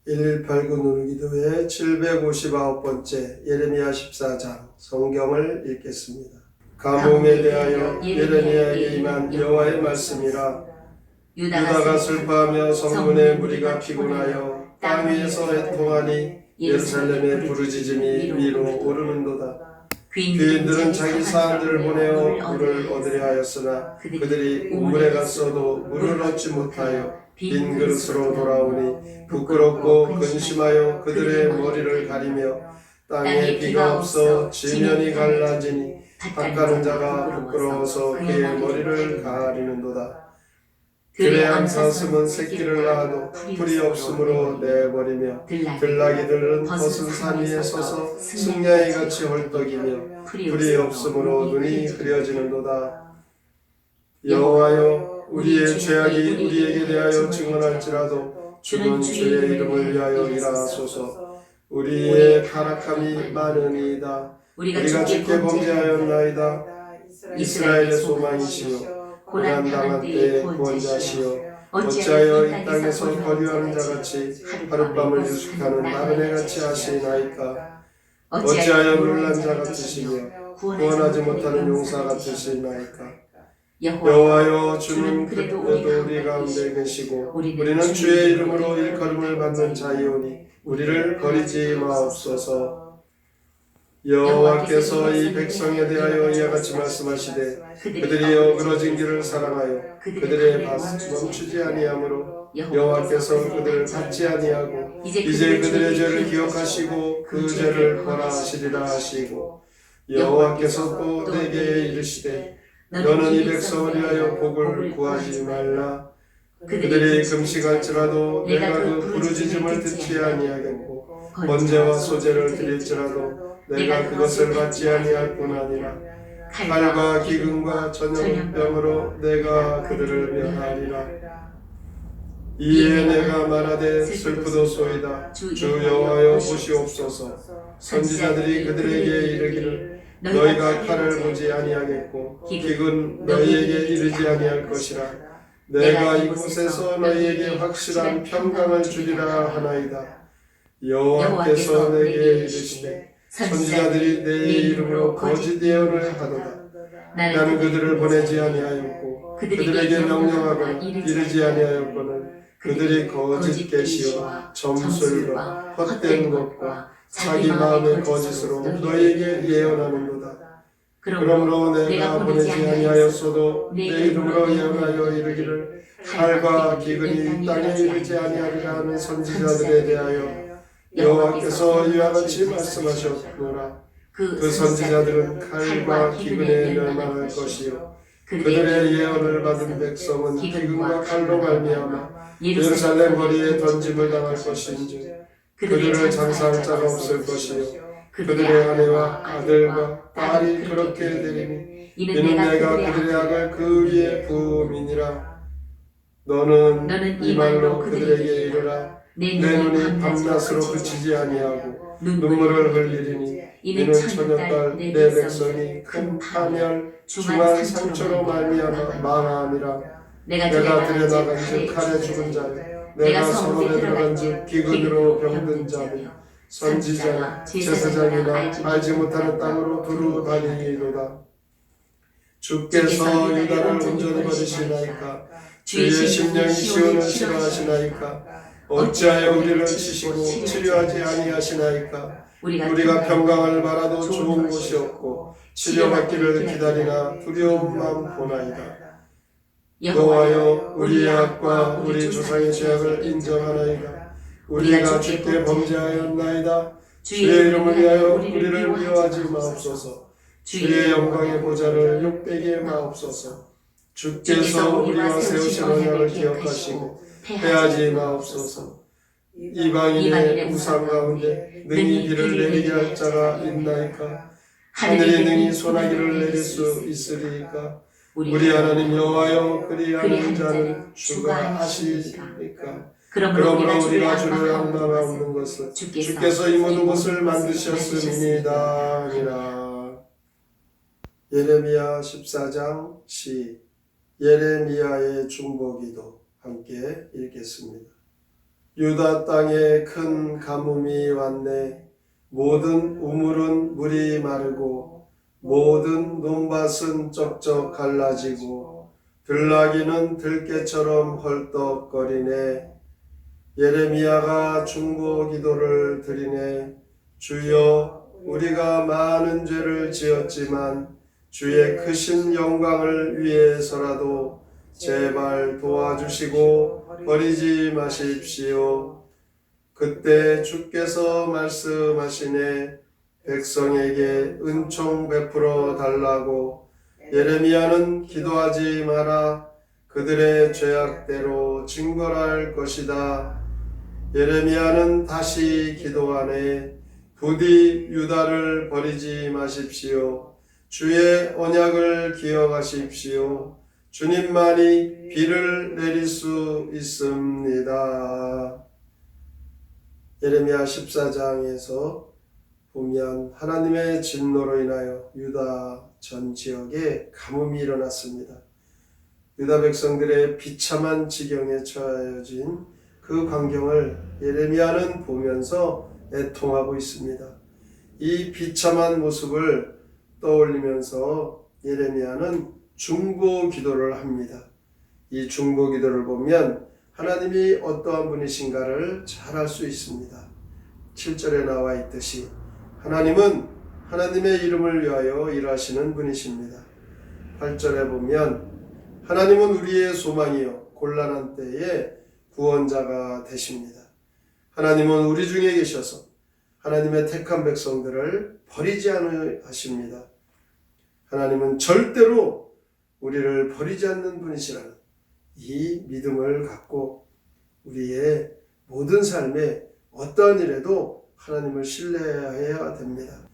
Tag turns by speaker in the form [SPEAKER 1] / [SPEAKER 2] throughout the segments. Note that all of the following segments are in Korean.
[SPEAKER 1] 일팔구 누르기도회 759번째 예레미야 14장 성경을 읽겠습니다. 가뭄에 대하여 예레미야에게 임한 여호와의 말씀이라. 유다가 슬퍼하며 성문의 무리가 피곤하여 땅 위에서 애통하니 예루살렘의 부르짖음이 위로 오르는도다. 귀인들은 자기 사람들을 보내어 물을 얻으려 하였으나 그들이 우물에 갔어도 물을 얻지 못하여 빈 그릇으로 돌아오니 부끄럽고 근심하여 그들의 머리를 가리며 땅에 비가 없어 지면이 갈라지니 닦아는 자가 부끄러워서 그의 머리를 가리는도다. 들의 암사슴은 새끼를 낳아도 풀이 없으므로 내버리며 들나귀들은 벗은 산 위에 서서 승냥이같이 헐떡이며 풀이 없으므로 눈이 흐려지는도다. 여호와여, 우리의 죄악이 우리에게 대하여 증언할지라도 주는 주의 이름을 위하여 일하소서. 우리의 타락함이 많으니이다. 우리가 주께 범죄하였나이다. 이스라엘의 소망이시요 고난당한 때의 구원자시여, 어찌하여 이 땅에서 거류하는 자같이 하룻밤을 유숙하는 나그네같이 하시나이까. 어찌하여 놀란 자 같으시며 구원하지 못하는 용사 같으시나이까. 여호와여, 주는 그래도 우리 가운데 계시고 우리는 주의 이름으로 일컬음을 받는 자이오니 우리를 버리지 마옵소서. 여호와께서 이 백성에 대하여 이와 같이 말씀하시되 그들이 어그러진 길을 사랑하여 그들의 밭을 멈추지 아니하므로 여호와께서 그들을 받지 아니하고 이제 그들의 죄를 기억하시고 그 죄를 벌하시리라 하시고, 여호와께서 또 내게 이르시되 너는 이 백성을 위하여 복을 구하지 말라. 그들이 금식할지라도 내가 그 부르짖음을 듣지 아니하겠고 번제와 소제를 드릴지라도 내가 그것을 받지 아니할 뿐 아니라 칼과 기근과 전염병으로 내가 그들을 멸하리라. 이에 내가 말하되 슬프도소이다. 주 여호와여, 보시옵소서. 선지자들이 그들에게 이르기를 너희가 칼을 보지 아니하겠고 기근 너희에게 이르지 아니할 것이라. 내가 이곳에서 너희에게 확실한 평강을 주리라 하나이다. 여호와께서 내게 이르시되 선지자들이 내 이름으로 거짓 예언을 하도다. 나는 그들을 보내지 아니하였고 그들에게 명령하거나 이르지 아니하였거늘 그들이 거짓 계시와 점술과 헛된 것과 자기 마음의 거짓으로 너희에게 예언하는도다. 그러므로 내가 보내지 아니하였어도 내 이름으로 예언하여 이르기를 칼과 기근이 땅에 이르지 아니하리라 하는 선지자들에 대하여 여호와께서 이와 같이 말씀하셨노라. 그 선지자들은 칼과 기근에 멸망할 것이요 그들의 예언을 받은 백성은 기근과 칼로 말미암아 예루살렘 거리에 던짐을 당할 것인즉 그들을 장사할 자가 없을 것이요 그들의 아내와 아들과 딸이 그렇게 되리니 이는 내가 그들의 악을 그 위에 부음이니라. 너는 이 말로 그들에게 이르라. 내 눈이 밤낮으로 그치지 아니하고 눈물을 흘리리니 이는 처녀딸 내 백성이 큰 파멸 중한 상처로 말미암아 망함이라. 내가 들여나간 즉 칼에 죽은 자요 내가 성읍에 들어간 즉 기근으로 병든 자며 선지자나 제사장이나 알지 못하는 땅으로 두루 다니리로다. 주께서 유다를 온전히 버리시나이까. 주의 심령이 시온을 싫어하시나이까. 어찌하여 우리를 치시고 치료하지 아니하시나이까. 우리가 평강을 바라도 좋은 곳이 없고 치료받기를 기다리나 두려움만 보나이다. 여호와여, 우리의 악과 우리 조상의 죄악을 인정하나이다. 우리가 주께 범죄하였나이다. 주의 이름을 위하여 우리를 미워하지 마옵소서. 주의 영광의 보좌를 욕되게 마옵소서. 주께서 우리와 세우신 언약을 기억하시고 패하지 마옵소서. 이방인의 우상 가운데 능히 비를 내리게 할 자가 있나이까. 하늘이 능히 소나기를 내릴 수 있으리이까. 우리 하나님 여호와여, 그리하는 자는 주가 하시니까. 그러므로 우리가 주를 앙망하옵는 것은 주께서 이 모든 것을 만드셨음이니이다 하니라. 예레미야 14장 시 예레미야의 중보기도 함께 읽겠습니다. 유다 땅에 큰 가뭄이 왔네. 모든 우물은 물이 마르고 모든 논밭은 쩍쩍 갈라지고 들나귀는 들깨처럼 헐떡거리네. 예레미야가 중보 기도를 드리네. 주여, 우리가 많은 죄를 지었지만 주의 크신 영광을 위해서라도 제발 도와주시고 버리지 마십시오. 그때 주께서 말씀하시네. 백성에게 은총 베풀어 달라고. 예레미야는 기도하지 마라. 그들의 죄악대로 징벌할 것이다. 예레미야는 다시 기도하네. 부디 유다를 버리지 마십시오. 주의 언약을 기억하십시오. 주님만이 비를 내릴 수 있습니다. 예레미야 14장에서 보면 하나님의 진노로 인하여 유다 전 지역에 가뭄이 일어났습니다. 유다 백성들의 비참한 지경에 처해진 그 광경을 예레미야는 보면서 애통하고 있습니다. 이 비참한 모습을 떠올리면서 예레미야는 중보 기도를 합니다. 이 중보 기도를 보면 하나님이 어떠한 분이신가를 잘 알 수 있습니다. 7절에 나와 있듯이 하나님은 하나님의 이름을 위하여 일하시는 분이십니다. 8절에 보면 하나님은 우리의 소망이요 곤란한 때에 구원자가 되십니다. 하나님은 우리 중에 계셔서 하나님의 택한 백성들을 버리지 않으십니다. 하나님은 절대로 우리를 버리지 않는 분이시라는 이 믿음을 갖고 우리의 모든 삶에 어떠한 일에도 하나님을 신뢰해야 됩니다.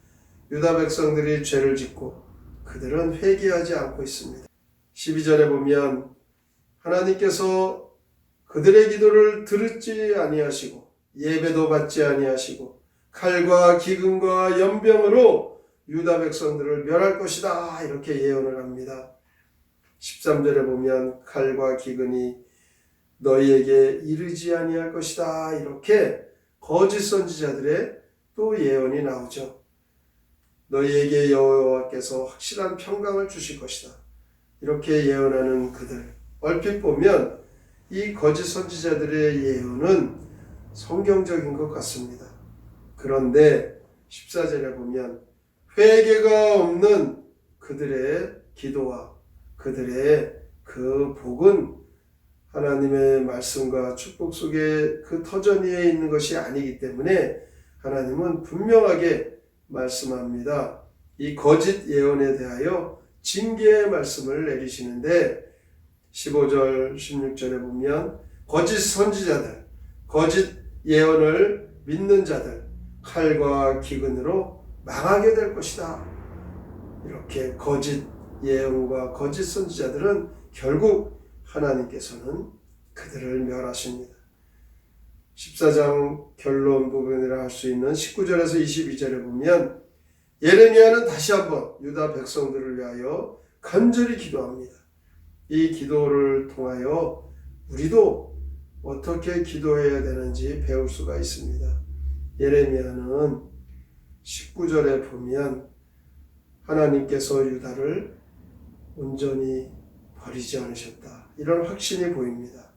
[SPEAKER 1] 유다 백성들이 죄를 짓고 그들은 회개하지 않고 있습니다. 12절에 보면 하나님께서 그들의 기도를 들으지 아니하시고 예배도 받지 아니하시고 칼과 기근과 연병으로 유다 백성들을 멸할 것이다 이렇게 예언을 합니다. 13절에 보면 칼과 기근이 너희에게 이르지 아니할 것이다 이렇게 거짓 선지자들의 또 예언이 나오죠. 너희에게 여호와께서 확실한 평강을 주실 것이다 이렇게 예언하는 그들, 얼핏 보면 이 거짓 선지자들의 예언은 성경적인 것 같습니다. 그런데 14절에 보면 회개가 없는 그들의 기도와 그들의 그 복은 하나님의 말씀과 축복 속에 그 터전 위에 있는 것이 아니기 때문에 하나님은 분명하게 말씀합니다. 이 거짓 예언에 대하여 징계의 말씀을 내리시는데 15절 16절에 보면 거짓 선지자들, 거짓 예언을 믿는 자들 칼과 기근으로 망하게 될 것이다. 이렇게 거짓 예언과 거짓 선지자들은 결국 하나님께서는 그들을 멸하십니다. 14장 결론 부분이라 할 수 있는 19절에서 22절에 보면 예레미야는 다시 한번 유다 백성들을 위하여 간절히 기도합니다. 이 기도를 통하여 우리도 어떻게 기도해야 되는지 배울 수가 있습니다. 예레미야는 19절에 보면 하나님께서 유다를 온전히 버리지 않으셨다. 이런 확신이 보입니다.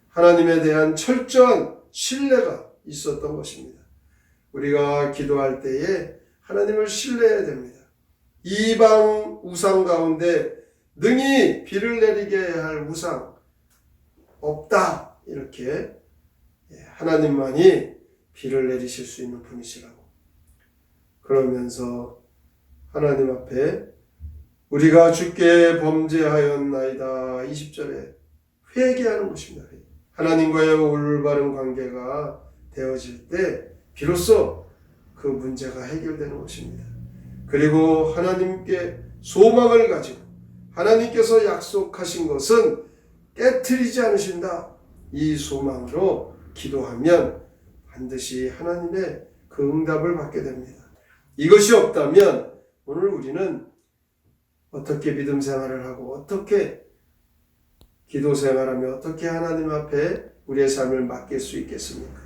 [SPEAKER 1] 하나님에 대한 철저한 신뢰가 있었던 것입니다. 우리가 기도할 때에 하나님을 신뢰해야 됩니다. 이방 우상 가운데 능히 비를 내리게 할 우상 없다. 이렇게 하나님만이 비를 내리실 수 있는 분이시라고. 그러면서 하나님 앞에 우리가 주께 범죄하였나이다. 20절에 회개하는 것입니다. 하나님과의 올바른 관계가 되어질 때 비로소 그 문제가 해결되는 것입니다. 그리고 하나님께 소망을 가지고 하나님께서 약속하신 것은 깨트리지 않으신다. 이 소망으로 기도하면 반드시 하나님의 그 응답을 받게 됩니다. 이것이 없다면 오늘 우리는 어떻게 믿음 생활을 하고 어떻게 기도 생활하며 어떻게 하나님 앞에 우리의 삶을 맡길 수 있겠습니까?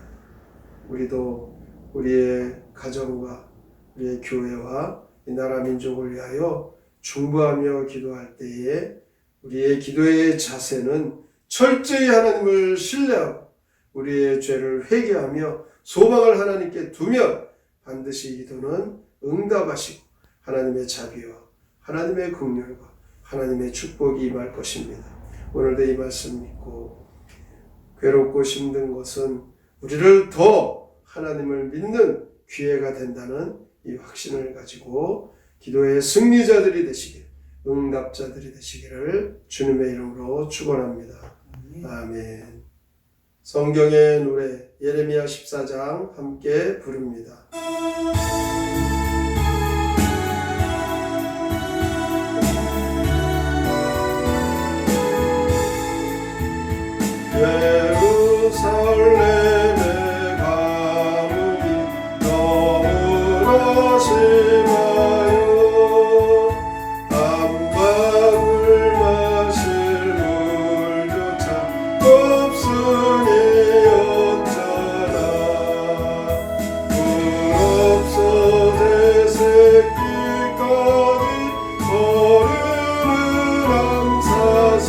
[SPEAKER 1] 우리도 우리의 가정과 우리의 교회와 이 나라 민족을 위하여 중보하며 기도할 때에 우리의 기도의 자세는 철저히 하나님을 신뢰하고 우리의 죄를 회개하며 소망을 하나님께 두면 반드시 기도는 응답하시고 하나님의 자비와 하나님의 긍휼과 하나님의 축복이 임할 것입니다. 오늘도 이 말씀 믿고 괴롭고 힘든 것은 우리를 더 하나님을 믿는 기회가 된다는 이 확신을 가지고 기도의 승리자들이 되시길, 응답자들이 되시기를 주님의 이름으로 축원합니다. 아멘. 성경의 노래 예레미야 14장 함께 부릅니다. 예루살렘의 가뭄이 너무나 심하여 한 방울 마실 물조차 없으니 어쩌나 물 없어 대새끼까지 거르는 암사슬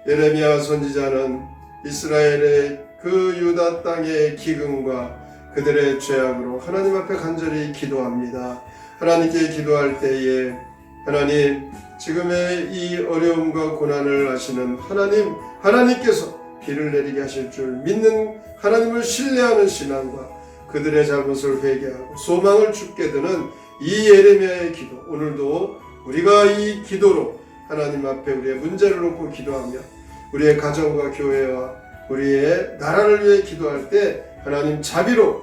[SPEAKER 1] 예레미야 선지자는 이스라엘의 그 유다 땅의 기근과 그들의 죄악으로 하나님 앞에 간절히 기도합니다. 하나님께 기도할 때에 하나님, 지금의 이 어려움과 고난을 아시는 하나님께서 비를 내리게 하실 줄 믿는 하나님을 신뢰하는 신앙과 그들의 잘못을 회개하고 소망을 죽게 되는 이 예레미야의 기도, 오늘도 우리가 이 기도로 하나님 앞에 우리의 문제를 놓고 기도하며 우리의 가정과 교회와 우리의 나라를 위해 기도할 때 하나님 자비로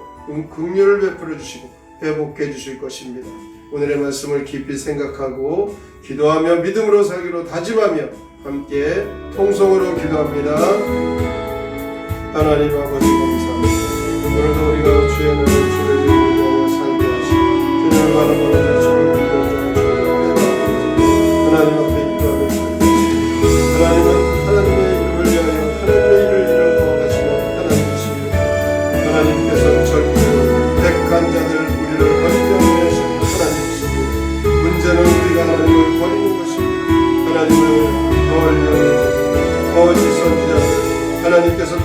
[SPEAKER 1] 긍휼을 베풀어 주시고 회복해 주실 것입니다. 오늘의 말씀을 깊이 생각하고 기도하며 믿음으로 살기로 다짐하며 함께 통성으로 기도합니다. 하나님 아버지 감사합니다. 오늘도 우리가 주의 나라를 주를 위하여 살게 하시고 주님을 바라보는 자신을 믿는 자를 하나님 앞에 기도하며 살게 하시고 하나님은 하나님의 이름을 위하여 하나님의 일을 이루어 가시는 하나님이십니다. 하나님께서 절대로 백한 자들 우리를 버리지 않으시는 하나님이십니다. 하나님께서